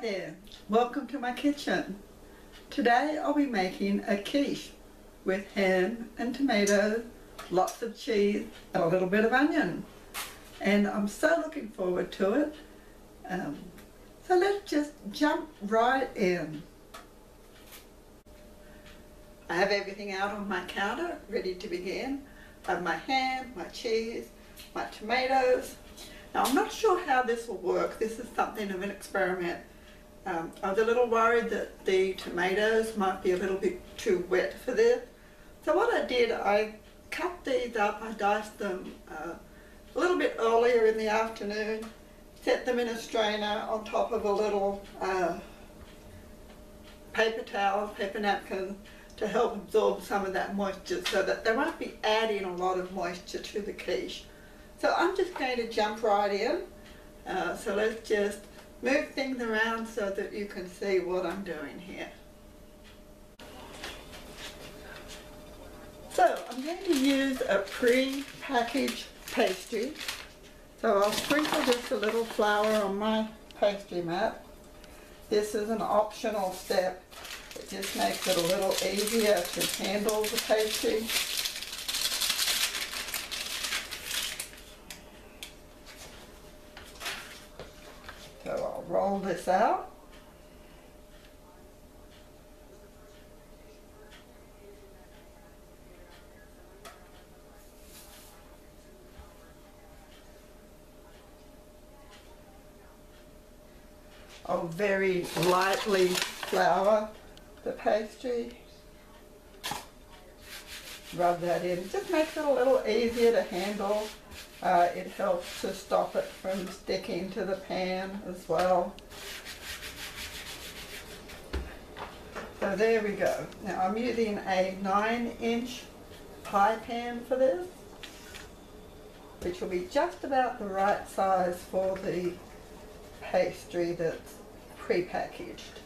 there, welcome to my kitchen. Today I'll be making a quiche with ham and tomatoes, lots of cheese and a little bit of onion. And I'm so looking forward to it. So let's just jump right in. I have everything out on my counter ready to begin. I have my ham, my cheese, my tomatoes. Now I'm not sure how this will work. This is something of an experiment. I was a little worried that the tomatoes might be a little bit too wet for this. So what I did, I cut these up, I diced them a little bit earlier in the afternoon, set them in a strainer on top of a little paper towel, paper napkin, to help absorb some of that moisture so that they won't be adding a lot of moisture to the quiche. So I'm just going to jump right in. So let's just move things around so that you can see what I'm doing here. So I'm going to use a pre-packaged pastry. So I'll sprinkle just a little flour on my pastry mat. This is an optional step. It just makes it a little easier to handle the pastry. So I'll roll this out. I'll very lightly flour the pastry. Rub that in. It just makes it a little easier to handle. It helps to stop it from sticking to the pan as well. So there we go. Now I'm using a 9-inch pie pan for this, which will be just about the right size for the pastry that's pre-packaged.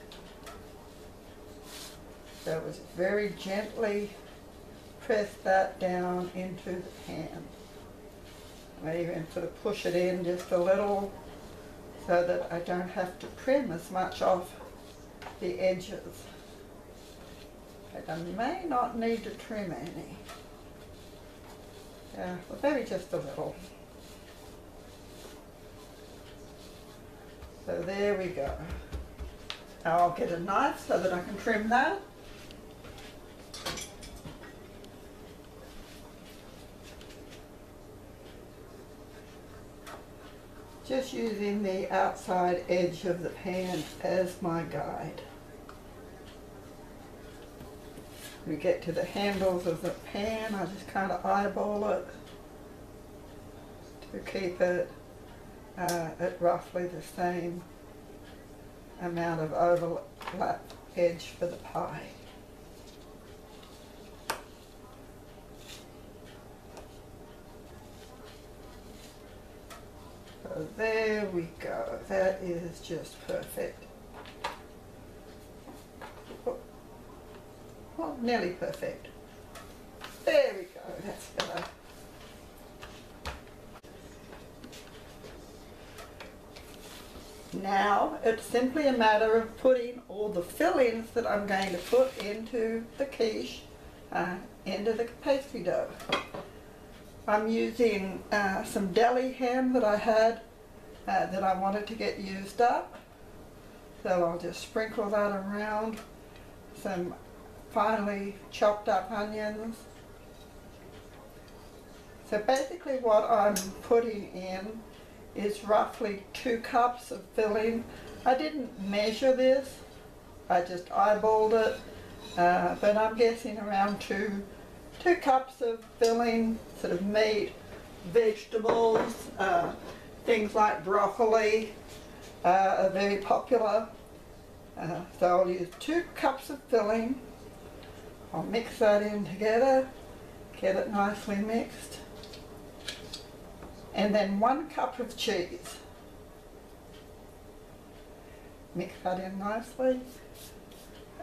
So just very gently press that down into the pan. I even sort of push it in just a little so that I don't have to trim as much off the edges. But I may not need to trim any. Yeah, well, maybe just a little. So there we go. Now I'll get a knife so that I can trim that. Just using the outside edge of the pan as my guide. We get to the handles of the pan, I just kind of eyeball it to keep it at roughly the same amount of overlap edge for the pie. So there we go. That is just perfect. Well, nearly perfect. There we go. That's better. Now it's simply a matter of putting all the fillings that I'm going to put into the quiche, into the pastry dough. I'm using some deli ham that I had that I wanted to get used up. So I'll just sprinkle that around. Some finely chopped up onions. So basically what I'm putting in is roughly 2 cups of filling. I didn't measure this, I just eyeballed it, but I'm guessing around 2 cups of filling, sort of meat, vegetables, things like broccoli are very popular. So I'll use 2 cups of filling. I'll mix that in together, get it nicely mixed. And then 1 cup of cheese. Mix that in nicely.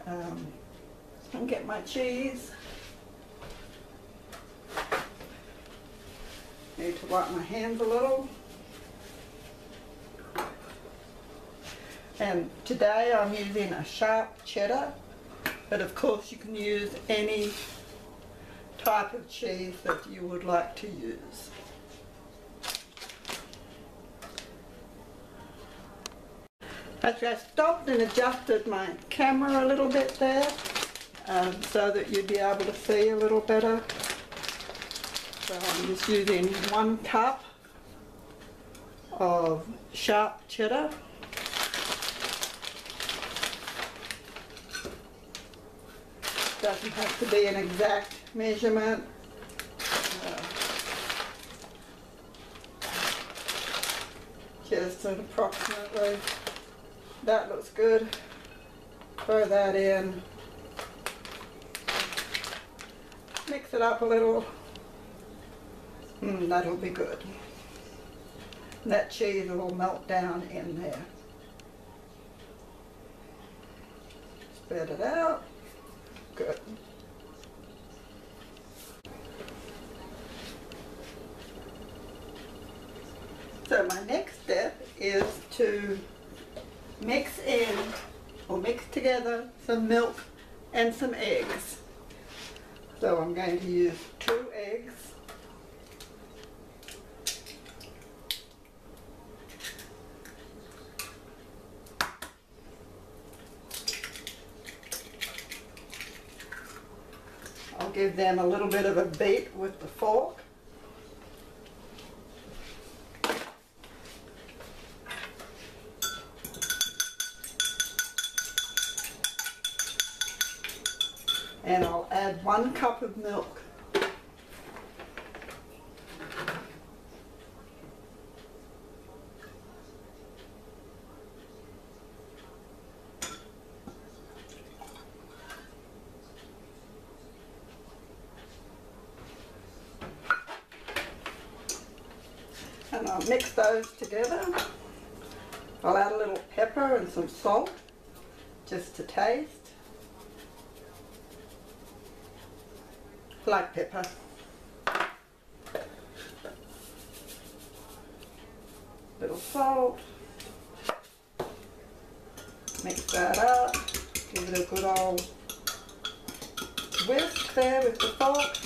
And get my cheese. Need to wipe my hands a little. And today I'm using a sharp cheddar, but of course you can use any type of cheese that you would like to use. Actually, I stopped and adjusted my camera a little bit there so that you'd be able to see a little better. So I'm just using 1 cup of sharp cheddar. Doesn't have to be an exact measurement. Just an approximately. That looks good. Throw that in. Mix it up a little. That'll be good. That cheese will melt down in there. Spread it out. Good. So my next step is to mix together some milk and some eggs. So I'm going to use 2 eggs. I'll give them a little bit of a beat with the fork. And I'll add 1 cup of milk. And I'll mix those together. I'll add a little pepper and some salt just to taste. Black pepper. Little salt. Mix that up. Give it a good old whisk there with the fork.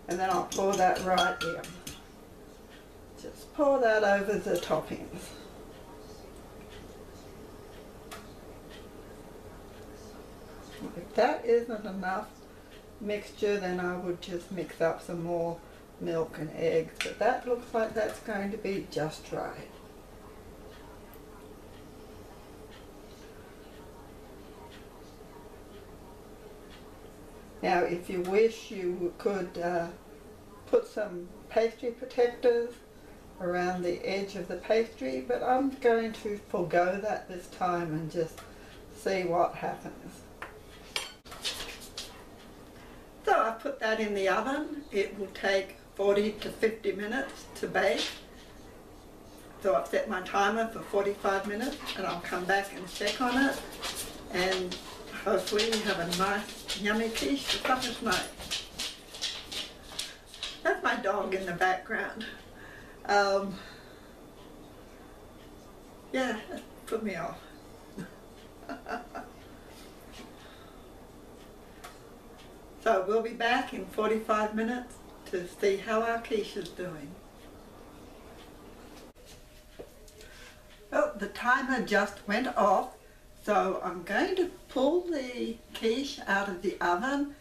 And then I'll pour that right in. Just pour that over the toppings. If that isn't enough mixture, then I would just mix up some more milk and eggs, but that looks like that's going to be just right. Now if you wish, you could put some pastry protectors around the edge of the pastry, but I'm going to forego that this time and just see what happens. So I've put that in the oven. It will take 40 to 50 minutes to bake. So I've set my timer for 45 minutes and I'll come back and check on it, and hopefully we have a nice yummy quiche for supper tonight. That's my dog in the background. Yeah, that put me off. So we'll be back in 45 minutes to see how our quiche is doing. Well, the timer just went off, so I'm going to pull the quiche out of the oven.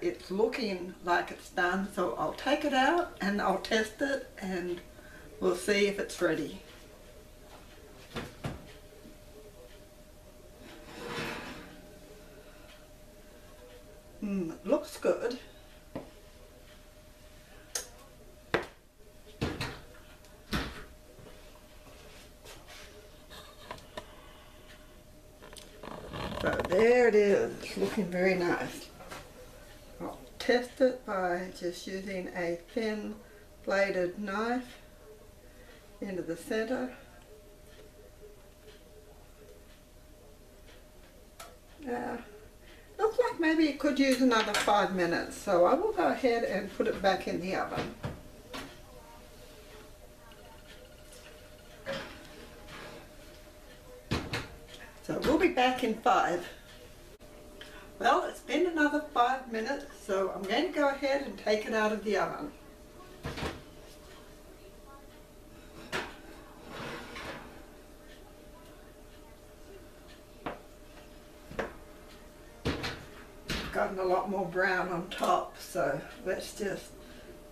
It's looking like it's done, so I'll take it out and I'll test it and we'll see if it's ready. It looks good. So there it is, it's looking very nice. I'll test it by just using a thin bladed knife into the center. Looks like maybe it could use another 5 minutes, so I will go ahead and put it back in the oven. So we'll be back in 5. Well, it's been another 5 minutes, so I'm going to go ahead and take it out of the oven. Gotten a lot more brown on top, so let's just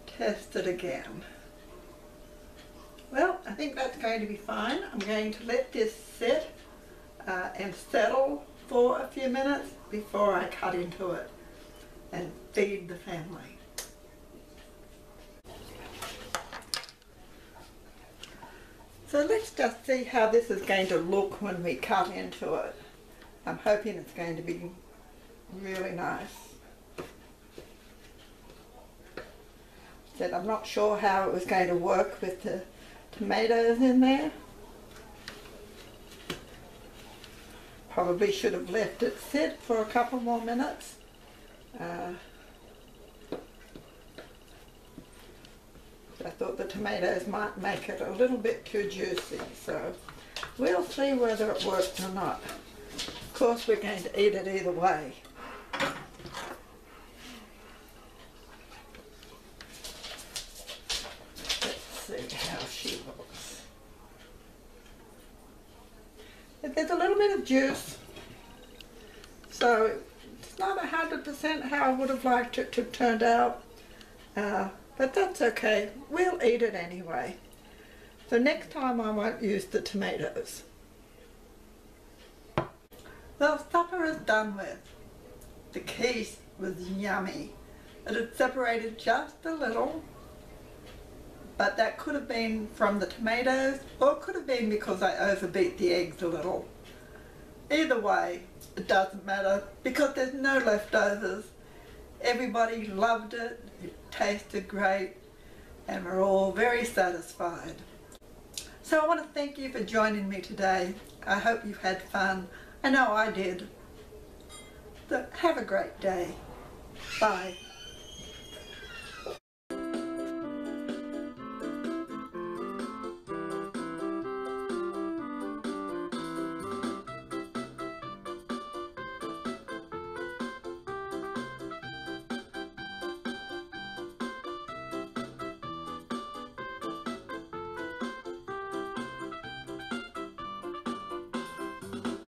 test it again. Well, I think that's going to be fine. I'm going to let this sit and settle for a few minutes before I cut into it and feed the family. So let's just see how this is going to look when we cut into it. I'm hoping it's going to be really nice. Said I'm not sure how it was going to work with the tomatoes in there. Probably should have left it sit for a couple more minutes. I thought the tomatoes might make it a little bit too juicy, so we'll see whether it works or not. Of course, we're going to eat it either way. Let's see how she looks. There's a little bit of juice, so it's not 100% how I would have liked it to have turned out, but that's okay. We'll eat it anyway. So next time I won't use the tomatoes. Well, supper is done with. The quiche was yummy. It had separated just a little, but that could have been from the tomatoes, or it could have been because I overbeat the eggs a little. Either way, it doesn't matter because there's no leftovers. Everybody loved it, it tasted great, and we're all very satisfied. So I want to thank you for joining me today. I hope you've had fun. I know I did. So have a great day. Bye.